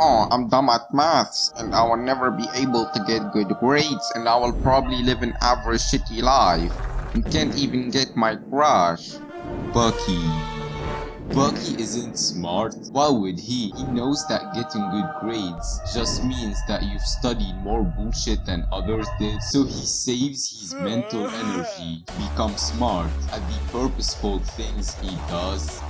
Oh, I'm dumb at maths, and I will never be able to get good grades, and I will probably live an average shitty life, and can't even get my crush. Bucky isn't smart. Why would he? He knows that getting good grades just means that you've studied more bullshit than others did, so he saves his mental energy to become smart at the purposeful things he does.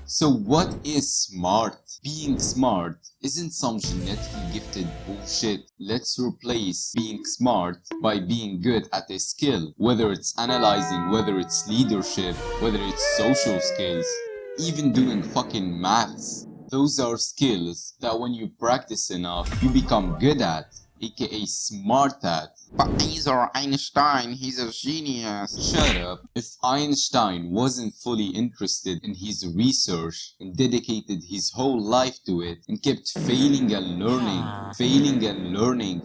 So what is smart? Being smart isn't some genetically gifted bullshit. Let's replace being smart by being good at a skill, whether it's analyzing, whether it's leadership, whether it's social skills, even doing fucking maths. Those are skills that when you practice enough, you become good at, aka smart at. But these are Einstein, he's a genius. Shut up. If Einstein wasn't fully interested in his research and dedicated his whole life to it and kept failing and learning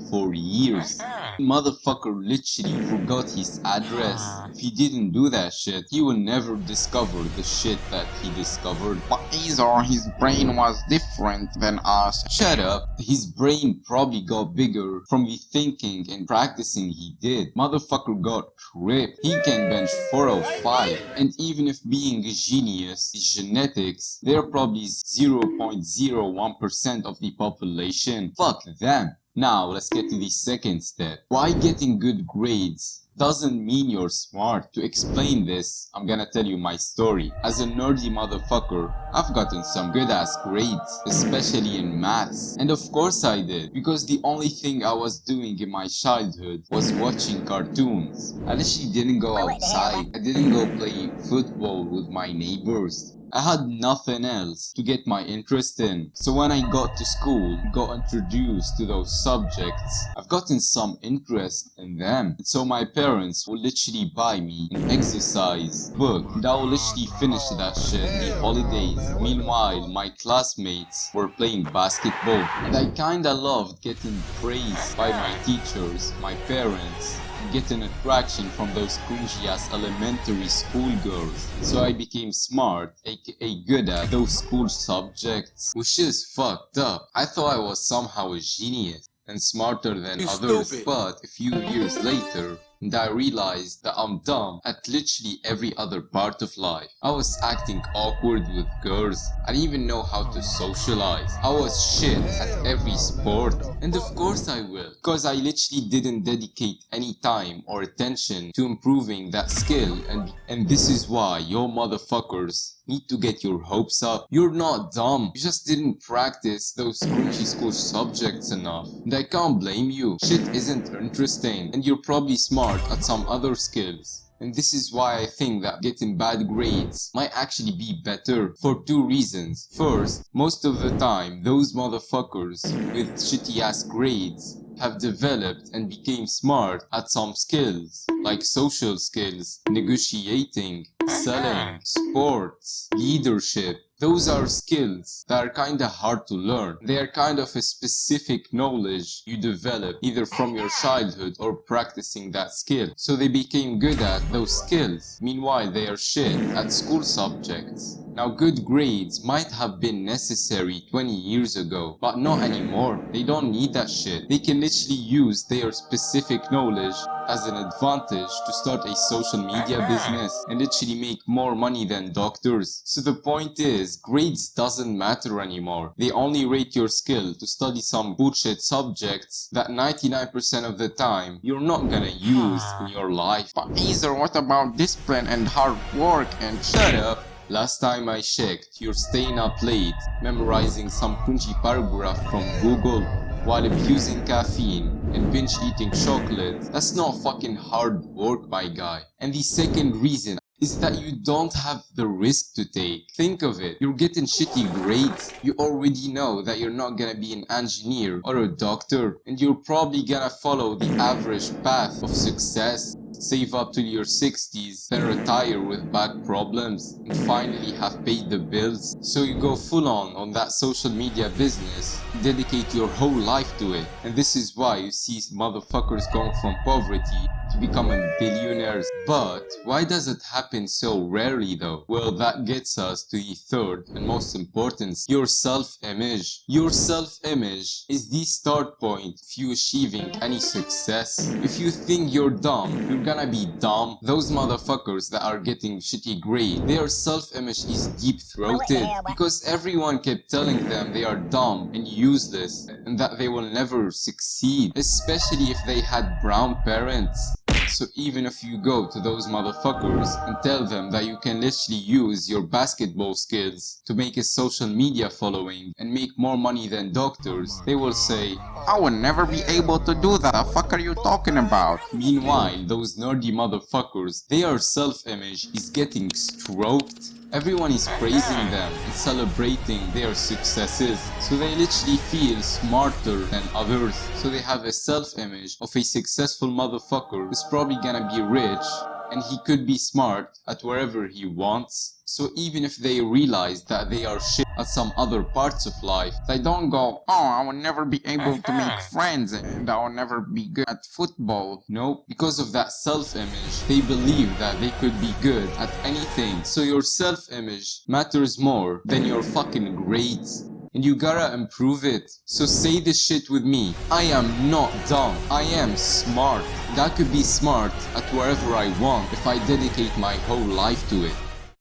for years, motherfucker literally forgot his address. If he didn't do that shit, he would never discover the shit that he discovered. But either his brain was different than us. Shut up. His brain probably got bigger from the thinking and practicing he did. Motherfucker got ripped. He can bench 405. And even if being a genius is genetics, they're probably 0.01% of the population. Fuck them. Now let's get to the second step. Why getting good grades doesn't mean you're smart. To explain this, I'm gonna tell you my story. As a nerdy motherfucker, I've gotten some good ass grades, especially in maths. And of course I did, because the only thing I was doing in my childhood was watching cartoons. I literally didn't go outside. I didn't go play football with my neighbors. I had nothing else to get my interest in. So when I got to school, got introduced to those subjects, I've gotten some interest in them. And so my parents will literally buy me an exercise book, and I will literally finish that shit in the holidays. Meanwhile, my classmates were playing basketball, and I kinda loved getting praised by my teachers, my parents, get an attraction from those cringy ass elementary school girls. So I became smart, aka good at those school subjects, which is fucked up. I thought I was somehow a genius and smarter than others, but a few years later, and I realized that I'm dumb at literally every other part of life. I was acting awkward with girls. I didn't even know how to socialize. I was shit at every sport. And of course I will, because I literally didn't dedicate any time or attention to improving that skill. And this is why your motherfuckers need to get your hopes up. You're not dumb. You just didn't practice those cringy school subjects enough. And I can't blame you. Shit isn't interesting. And you're probably smart at some other skills. And this is why I think that getting bad grades might actually be better for two reasons. First, most of the time, those motherfuckers with shitty ass grades have developed and became smart at some skills, like social skills, negotiating, selling, sports, leadership. Those are skills that are kinda hard to learn. They are kind of a specific knowledge you develop either from your childhood or practicing that skill. So they became good at those skills. Meanwhile, they are shit at school subjects. Now, good grades might have been necessary 20 years ago, but not anymore. They don't need that shit. They can literally use their specific knowledge as an advantage to start a social media business and literally make more money than doctors. So the point is, grades doesn't matter anymore. They only rate your skill to study some bullshit subjects that 99% of the time you're not gonna use in your life. But either what about discipline and hard work and Shut up! Last time I checked, you're staying up late, memorizing some cringy paragraph from Google, while abusing caffeine and binge eating chocolate. That's not fucking hard work, my guy. And the second reason is that you don't have the risk to take. Think of it. You're getting shitty grades. You already know that you're not gonna be an engineer or a doctor, and you're probably gonna follow the average path of success. Save up till your 60s, then retire with back problems, and finally have paid the bills. So you go full on that social media business, dedicate your whole life to it. And this is why you see motherfuckers going from poverty to becoming billionaires. But why does it happen so rarely though? Well, that gets us to the third and most important, your self-image. Your self-image is the start point of you achieving any success. If you think you're dumb, you're gonna be dumb. Those motherfuckers that are getting shitty grades, their self-image is deep-throated because everyone kept telling them they are dumb and useless and that they will never succeed, especially if they had brown parents. So even if you go to those motherfuckers and tell them that you can literally use your basketball skills to make a social media following and make more money than doctors, they will say, I will never be able to do that. The fuck are you talking about? meanwhile, those nerdy motherfuckers, their self-image is getting stroked. Everyone is praising them and celebrating their successes, so they literally feel smarter than others. So they have a self-image of a successful motherfucker who's probably gonna be rich and he could be smart at wherever he wants. So even if they realize that they are shit at some other parts of life, They don't go, oh, I will never be able to make friends and I will never be good at football. no, because of that self-image, they believe that they could be good at anything. So your self-image matters more than your fucking grades. And you gotta improve it. So say this shit with me. I am not dumb. I am smart. And I could be smart at wherever I want if I dedicate my whole life to it.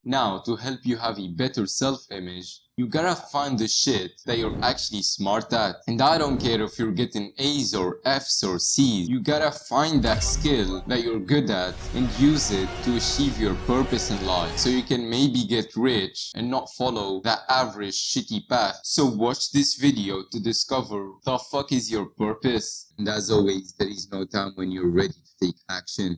Now, to help you have a better self-image, you gotta find the shit that you're actually smart at. And I don't care if you're getting A's or F's or C's, you gotta find that skill that you're good at and use it to achieve your purpose in life. So you can maybe get rich and not follow that average shitty path. So watch this video to discover the fuck is your purpose. And as always, there is no time when you're ready to take action.